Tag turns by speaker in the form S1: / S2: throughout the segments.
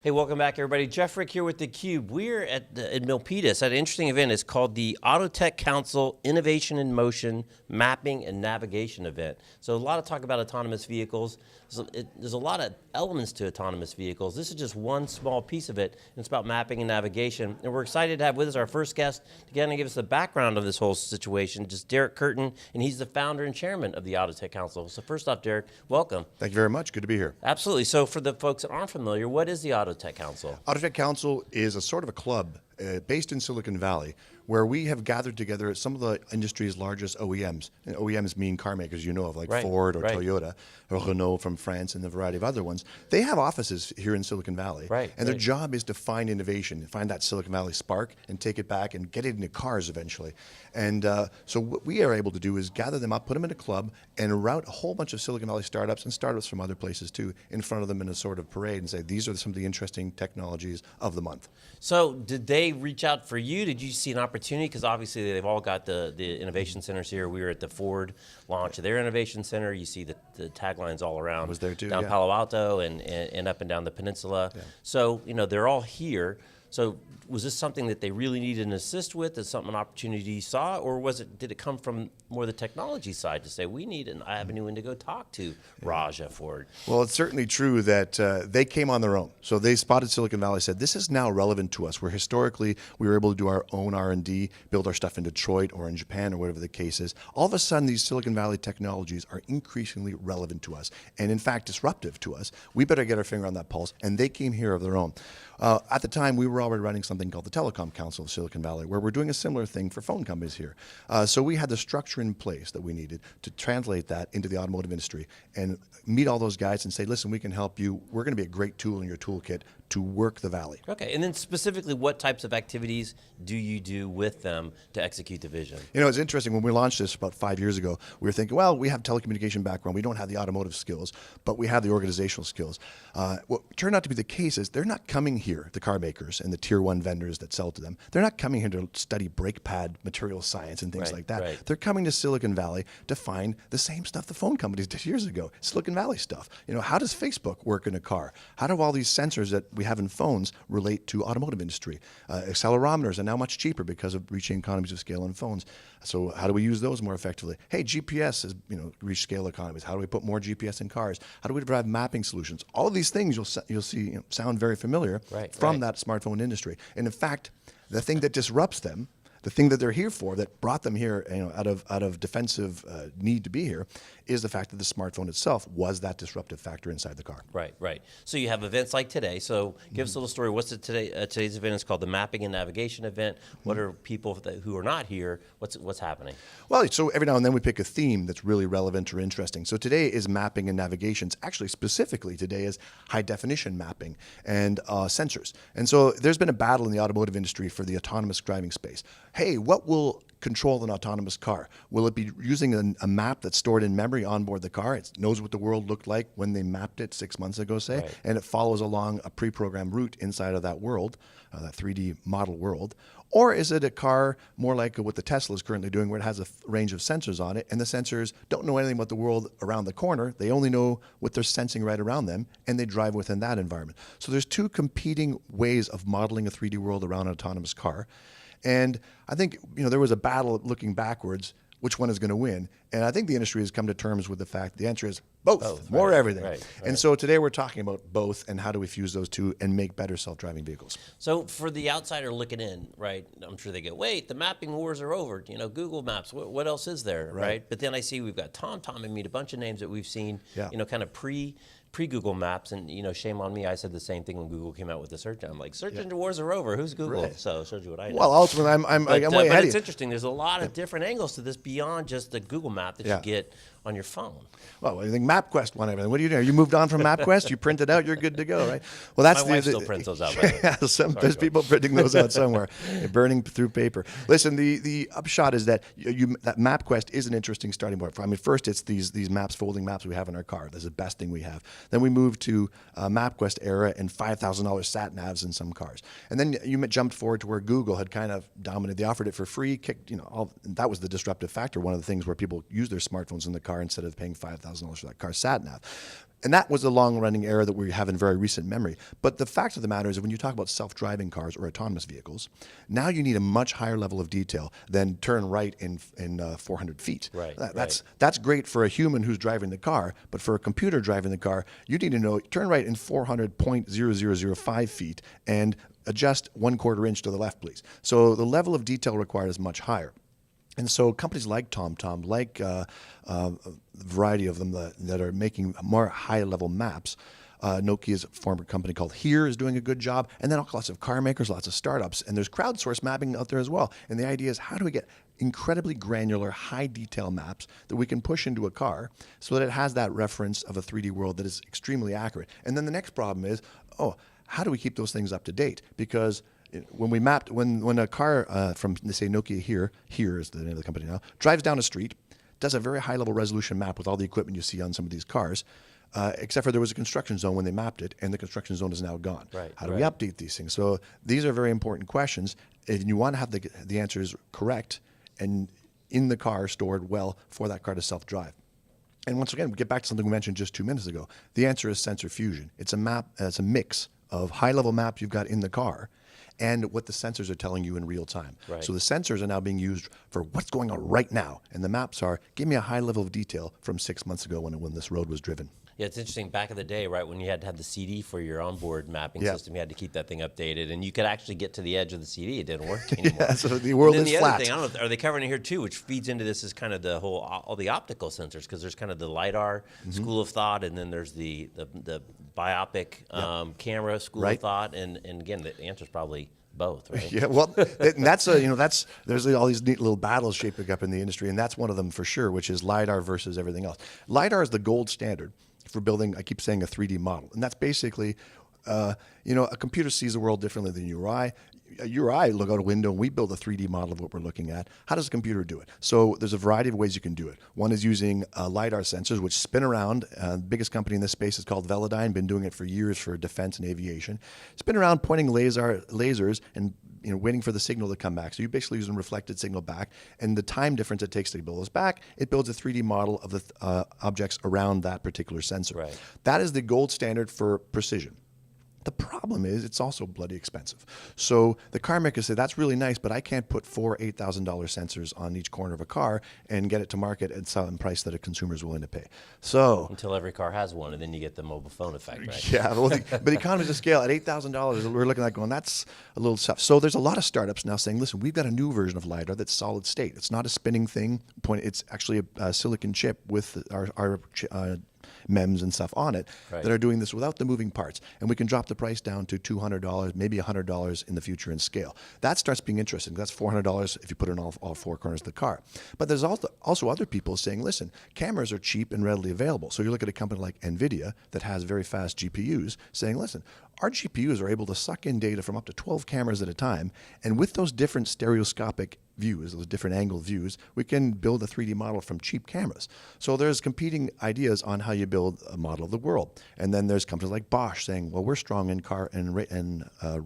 S1: Hey, welcome back, everybody. Jeff Frick here with theCUBE. We're at Milpitas at an interesting event. It's called the Autotech Council Innovation in Motion Mapping and Navigation event. So a lot of talk about autonomous vehicles. There's a lot of elements to autonomous vehicles. This is just one small piece of it, and it's about mapping and navigation. And we're excited to have with us our first guest to kind of give us the background of this whole situation, just Kerton, and he's the founder and chairman of the Autotech Council. So first off, Derek, welcome.
S2: Thank you very much. Good to be here.
S1: Absolutely. So for the folks that aren't familiar, what is the Autotech Council?
S2: Autotech Council is a sort of a club based in Silicon Valley where we have gathered together some of the industry's largest OEMs. And OEMs mean car makers you know of, like Ford or Toyota or Renault from France and a variety of other ones. They have offices here in Silicon Valley. And their job is to find innovation, find that Silicon Valley spark and take it back and get it into cars eventually. And so what we are able to do is gather them up, put them in a club, and route a whole bunch of Silicon Valley startups and startups from other places too in front of them in a sort of parade and say, these are some of the interesting technologies of the month.
S1: So did they reach out for you? Did you see an opportunity? Because obviously they've all got the innovation centers here. We were at the Ford launch of their innovation center. You see the taglines all around.
S2: I was there too,
S1: down Palo Alto and up and down the peninsula. So, you know, they're all here. So was this something that they really needed an assist with? Is something an opportunity you saw? Or did it come from more the technology side to say, we need an avenue in to go talk to Raj at Ford?
S2: Well, it's certainly true that they came on their own. So they spotted Silicon Valley, said, this is now relevant to us. Where historically we were able to do our own R&D, build our stuff in Detroit or in Japan or whatever the case is. All of a sudden, these Silicon Valley technologies are increasingly relevant to us and in fact disruptive to us. We better get our finger on that pulse, and they came here of their own. At the time, we were already running something called the Telecom Council of Silicon Valley, where we're doing a similar thing for phone companies here. So we had the structure in place that we needed to translate that into the automotive industry and meet all those guys and say, listen, we can help you. We're going to be a great tool in your toolkit to work the Valley.
S1: Okay, and then specifically, what types of activities do you do with them to execute the vision?
S2: You know, it's interesting. When we launched this about 5 years ago, we were thinking, well, we have telecommunication background. We don't have the automotive skills, but we have the organizational skills. What turned out to be the case is they're not coming here, the car makers and the tier one vendors that sell to them. They're not coming here to study brake pad material science and things like that. They're coming to Silicon Valley to find the same stuff the phone companies did years ago, Silicon Valley stuff. You know, how does Facebook work in a car? How do all these sensors that we have in phones relate to automotive industry? Accelerometers are now much cheaper because of reaching economies of scale in phones. So how do we use those more effectively? Hey, GPS has reached scale economies. How do we put more GPS in cars? How do we provide mapping solutions? All of these things you'll see sound very familiar from that smartphone industry. And in fact, the thing that disrupts them, the thing that they're here for, that brought them here, out of defensive need to be here, is the fact that the smartphone itself was that disruptive factor inside the car.
S1: Right. So you have events like today. So give us a little story. What's today's event is called the Mapping and Navigation event. What are people who are not here? What's happening?
S2: Well, so every now and then we pick a theme that's really relevant or interesting. So today is mapping and navigation. Actually, specifically today is high definition mapping and sensors. And so there's been a battle in the automotive industry for the autonomous driving space. Hey, what will control an autonomous car? Will it be using a map that's stored in memory on board the car? It knows what the world looked like when they mapped it 6 months ago, say, and it follows along a pre-programmed route inside of that world, that 3D model world. Or is it a car more like what the Tesla is currently doing, where it has a range of sensors on it, and the sensors don't know anything about the world around the corner. They only know what they're sensing right around them, and they drive within that environment. So there's two competing ways of modeling a 3D world around an autonomous car. And I think there was a battle looking backwards, which one is going to win? And I think the industry has come to terms with the fact the answer is both, more everything. And so today we're talking about both and how do we fuse those two and make better self-driving vehicles.
S1: So for the outsider looking in, I'm sure they go, wait, the mapping wars are over. Google Maps, what else is there, right? But then I see we've got TomTom and a bunch of names that we've seen, kind of pre-Google Maps, and shame on me, I said the same thing when Google came out with the search. I'm like, search engine wars are over. Who's Google? So it shows you what I know.
S2: Well, ultimately, I'm way ahead of you.
S1: But it's interesting. There's a lot of different angles to this beyond just the Google Map that you get on your phone.
S2: Well, I think MapQuest won everything. What do you do? You moved on from MapQuest. You print it out. You're good to go, right? Well, that's
S1: my wife still prints those out.
S2: There's people printing those out somewhere, burning through paper. Listen, the upshot is that that MapQuest is an interesting starting point. I mean, first it's these maps, folding maps we have in our car. That's the best thing we have. Then we moved to MapQuest era and $5,000 sat navs in some cars. And then you jumped forward to where Google had kind of dominated. They offered it for free. That was the disruptive factor. One of the things where people use their smartphones in the car instead of paying $5,000 for that car sat nav. And that was a long-running error that we have in very recent memory. But the fact of the matter is that when you talk about self-driving cars or autonomous vehicles, now you need a much higher level of detail than turn right in 400 feet.
S1: Right,
S2: That's great for a human who's driving the car, but for a computer driving the car, you need to know turn right in 400.0005 feet and adjust 1/4 inch to the left, please. So the level of detail required is much higher. And so companies like TomTom, like a variety of them that are making more high-level maps, Nokia's former company called Here is doing a good job, and then lots of car makers, lots of startups, and there's crowdsourced mapping out there as well. And the idea is, how do we get incredibly granular, high-detail maps that we can push into a car so that it has that reference of a 3D world that is extremely accurate? And then the next problem is, how do we keep those things up to date? Because when we mapped, when a car from, say, Nokia here is the name of the company now, drives down a street, does a very high-level resolution map with all the equipment you see on some of these cars, except for there was a construction zone when they mapped it, and the construction zone is now gone.
S1: Right,
S2: How do we update these things? So these are very important questions, and you want to have the answers correct and in the car stored well for that car to self-drive. And once again, we get back to something we mentioned just 2 minutes ago. The answer is sensor fusion. It's a mix of high-level maps you've got in the car and what the sensors are telling you in real time.
S1: Right.
S2: So the sensors are now being used for what's going on right now, and the maps are, give me a high level of detail from 6 months ago when this road was driven.
S1: Yeah, it's interesting. Back in the day, right, when you had to have the CD for your onboard mapping system, you had to keep that thing updated, and you could actually get to the edge of the CD. It didn't work anymore.
S2: Yeah, so the world
S1: and then
S2: is
S1: the
S2: flat.
S1: other thing, I don't know, are they covering it here too, which feeds into this is kind of the whole, all the optical sensors, because there's kind of the LiDAR school of thought, and then there's the biopic camera school of thought, and again, the answer's probably both, right?
S2: Yeah, well, and that's there's all these neat little battles shaping up in the industry, and that's one of them for sure, which is LiDAR versus everything else. LiDAR is the gold standard for building, I keep saying, a 3D model, and that's basically, a computer sees the world differently than you or I. You or I look out a window and we build a 3D model of what we're looking at. How does a computer do it? So there's a variety of ways you can do it. One is using LiDAR sensors, which spin around. The biggest company in this space is called Velodyne, been doing it for years for defense and aviation. Spin around pointing lasers and waiting for the signal to come back. So you basically use a reflected signal back, and the time difference it takes to build this back, it builds a 3D model of the objects around that particular sensor.
S1: Right.
S2: That is the gold standard for precision. The problem is it's also bloody expensive. So the car makers say, that's really nice, but I can't put $4,000, $8,000 sensors on each corner of a car and get it to market at some price that a consumer is willing to pay. So
S1: Until every car has one, and then you get the mobile phone effect, right?
S2: yeah, well, but economies of scale at $8,000, we're looking at going, that's a little tough. So there's a lot of startups now saying, listen, we've got a new version of LiDAR that's solid state. It's not a spinning thing. It's actually a silicon chip with our MEMS and stuff on it that are doing this without the moving parts. And we can drop the price down to $200, maybe $100 in the future in scale. That starts being interesting. That's $400 if you put it in all four corners of the car. But there's also other people saying, listen, cameras are cheap and readily available. So you look at a company like NVIDIA that has very fast GPUs saying, listen, our GPUs are able to suck in data from up to 12 cameras at a time. And with those different stereoscopic views, those different angle views, we can build a 3D model from cheap cameras. So there's competing ideas on how you build a model of the world. And then there's companies like Bosch saying, well, we're strong in car and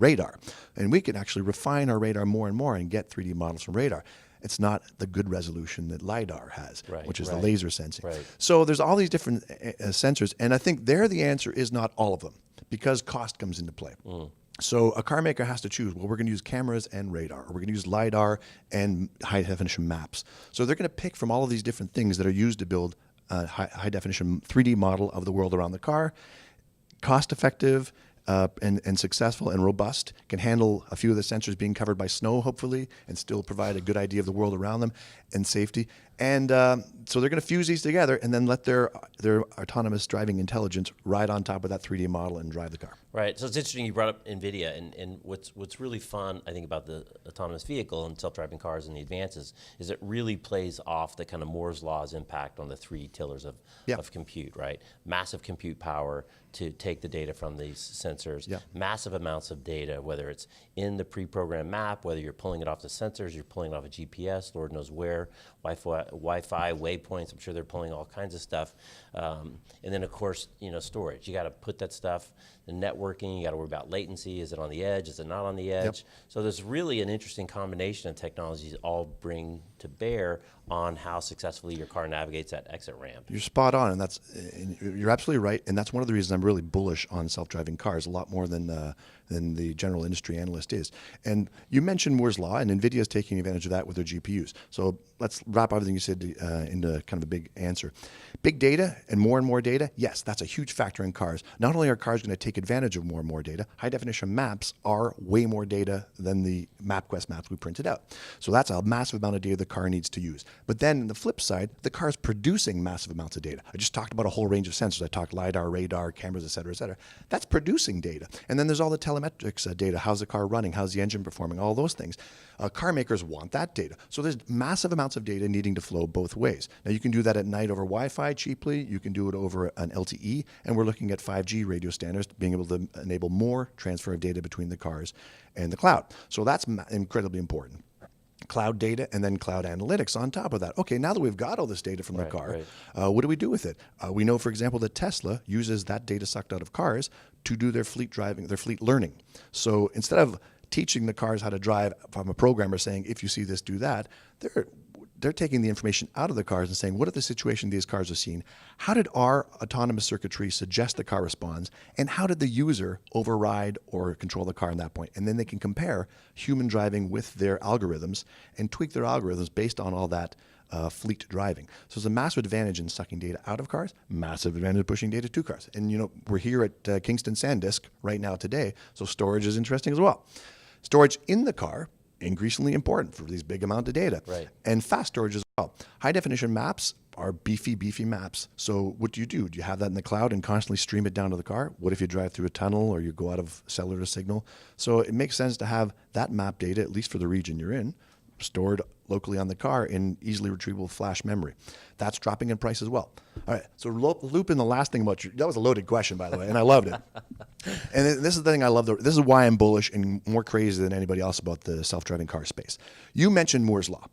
S2: radar. And we can actually refine our radar more and more and get 3D models from radar. It's not the good resolution that LiDAR has, which is the laser sensing. So there's all these different sensors. And I think the answer is not all of them, because cost comes into play. So a car maker has to choose, well, we're going to use cameras and radar, or we're going to use LiDAR and high-definition maps. So they're going to pick from all of these different things that are used to build a high-definition 3D model of the world around the car, cost-effective, and successful and robust, can handle a few of the sensors being covered by snow, hopefully, and still provide a good idea of the world around them and safety. And so they're going to fuse these together and then let their autonomous driving intelligence ride on top of that 3D model and drive the car.
S1: Right. So it's interesting you brought up NVIDIA, and what's really fun, I think, about the autonomous vehicle and self-driving cars and the advances is it really plays off the kind of Moore's Law's impact on the three pillars of compute, right? Massive compute power to take the data from these sensors, massive amounts of data, whether it's in the pre-programmed map, whether you're pulling it off the sensors, you're pulling it off a GPS, Lord knows where, Wi-Fi, waypoints, I'm sure they're pulling all kinds of stuff. And then, of course, storage. You got to put that stuff, the networking, you got to worry about latency. Is it on the edge? Is it not on the edge? So there's really an interesting combination of technologies all bring to bear on how successfully your car navigates that exit ramp.
S2: You're spot on, and you're absolutely right. And that's one of the reasons I'm really bullish on self-driving cars, a lot more than the general industry analyst is. And you mentioned Moore's Law, and NVIDIA is taking advantage of that with their GPUs. So let's wrap everything you said into kind of a big answer. Big data and more data, yes, that's a huge factor in cars. Not only are cars going to take advantage of more and more data, high-definition maps are way more data than the MapQuest maps we printed out. So that's a massive amount of data the car needs to use. But then on the flip side, the car is producing massive amounts of data. I just talked about a whole range of sensors. I talked LiDAR, radar, cameras, et cetera, et cetera. That's producing data. And then there's all the telemetrics data. How's the car running? How's the engine performing? All those things. Car makers want that data. So there's massive amounts of data needing to flow both ways. Now you can do that at night over Wi-Fi cheaply. You can do it over an LTE. And we're looking at 5G radio standards, being able to enable more transfer of data between the cars and the cloud. So that's incredibly important. Cloud data and then cloud analytics on top of that. Okay, now that we've got all this data from the car, what do we do with it? We know, for example, that Tesla uses that data sucked out of cars to do their fleet driving, their fleet learning. So instead of teaching the cars how to drive from a programmer saying, if you see this, do that, they're taking the information out of the cars and saying, what are the situations these cars are seeing? How did our autonomous circuitry suggest the car responds? And how did the user override or control the car in that point? And then they can compare human driving with their algorithms and tweak their algorithms based on all that fleet driving. So there's a massive advantage in sucking data out of cars, massive advantage of pushing data to cars. And we're here at Kingston SanDisk right now today, so storage is interesting as well. Storage in the car, increasingly important for these big amount of data. And fast storage as well. High definition maps are beefy maps. So what do you do? Do you have that in the cloud and constantly stream it down to the car? What if you drive through a tunnel or you go out of cellular signal? So it makes sense to have that map data, at least for the region you're in, stored locally on the car in easily retrievable flash memory. That's dropping in price as well. All right, so loop in the last thing about that was a loaded question, by the way, and I loved it. And this is the thing I love. This is why I'm bullish and more crazy than anybody else about the self-driving car space. You mentioned Moore's Law.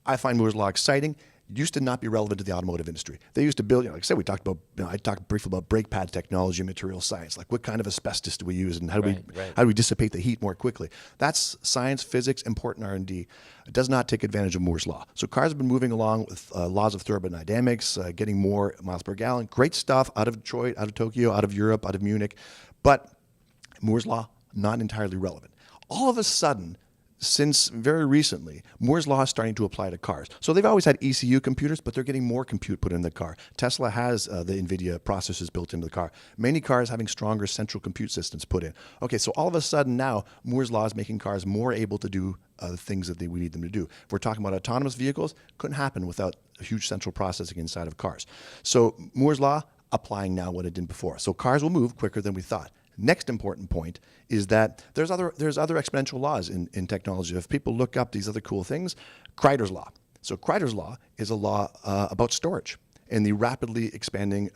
S2: I find Moore's Law exciting. It used to not be relevant to the automotive industry. They used to build, like I said, we talked about, I talked briefly about brake pad technology and material science, like what kind of asbestos do we use and how do we dissipate the heat more quickly? That's science, physics, important R&D. It does not take advantage of Moore's Law. So cars have been moving along with laws of thermodynamics, getting more miles per gallon. Great stuff out of Detroit, out of Tokyo, out of Europe, out of Munich. But Moore's Law, not entirely relevant. All of a sudden, since very recently, Moore's Law is starting to apply to cars. So they've always had ECU computers, but they're getting more compute put in the car. Tesla has the NVIDIA processors built into the car. Many cars having stronger central compute systems put in. Okay, so all of a sudden now, Moore's Law is making cars more able to do the things that we need them to do. If we're talking about autonomous vehicles, couldn't happen without a huge central processing inside of cars. So Moore's Law applying now what it did before. So cars will move quicker than we thought. Next important point is that there's other exponential laws in technology. If people look up these other cool things, Kreider's law. So Kreider's law is a law about storage and the rapidly expanding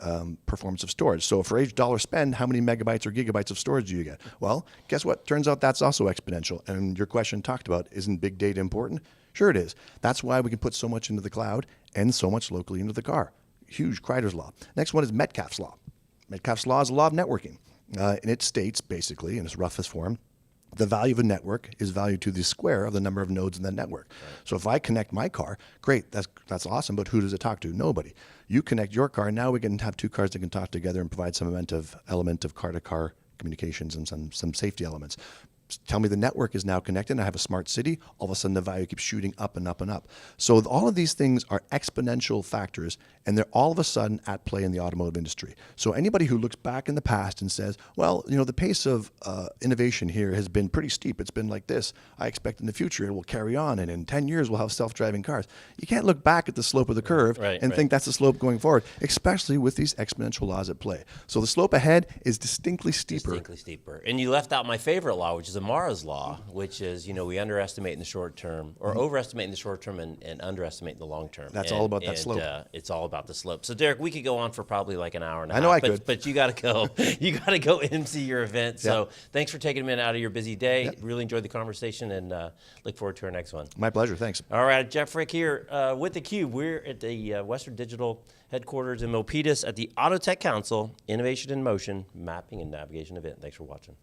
S2: performance of storage. So for each dollar spend, how many megabytes or gigabytes of storage do you get? Well, guess what? Turns out that's also exponential. And your question talked about, isn't big data important? Sure it is. That's why we can put so much into the cloud and so much locally into the car. Huge Kreider's law. Next one is Metcalfe's law. Metcalfe's law is a law of networking. And it states, basically, in its roughest form, the value of a network is valued to the square of the number of nodes in that network. So if I connect my car, great, that's awesome, but who does it talk to? Nobody. You connect your car, now we can have two cars that can talk together and provide some element of car-to-car communications and some safety elements. Tell me the network is now connected and I have a smart city, all of a sudden the value keeps shooting up and up and up. So all of these things are exponential factors and they're all of a sudden at play in the automotive industry. So anybody who looks back in the past and says, well, the pace of innovation here has been pretty steep. It's been like this. I expect in the future it will carry on and in 10 years we'll have self-driving cars. You can't look back at the slope of the curve and think that's the slope going forward, especially with these exponential laws at play. So the slope ahead is distinctly steeper.
S1: And you left out my favorite law, which is Amara's law, which is, we underestimate in the short term, or overestimate in the short term and underestimate in the long term.
S2: That's all about that slope.
S1: It's all about the slope. So, Derek, we could go on for probably like an hour and a half.
S2: I know I could.
S1: But you got to go. You got to go MC your event. So thanks for taking a minute out of your busy day. Really enjoyed the conversation and look forward to our next one.
S2: My pleasure. Thanks.
S1: All right, Jeff Frick here with theCUBE. We're at the Western Digital headquarters in Milpitas at the Autotech Council Innovation in Motion Mapping and Navigation event. Thanks for watching.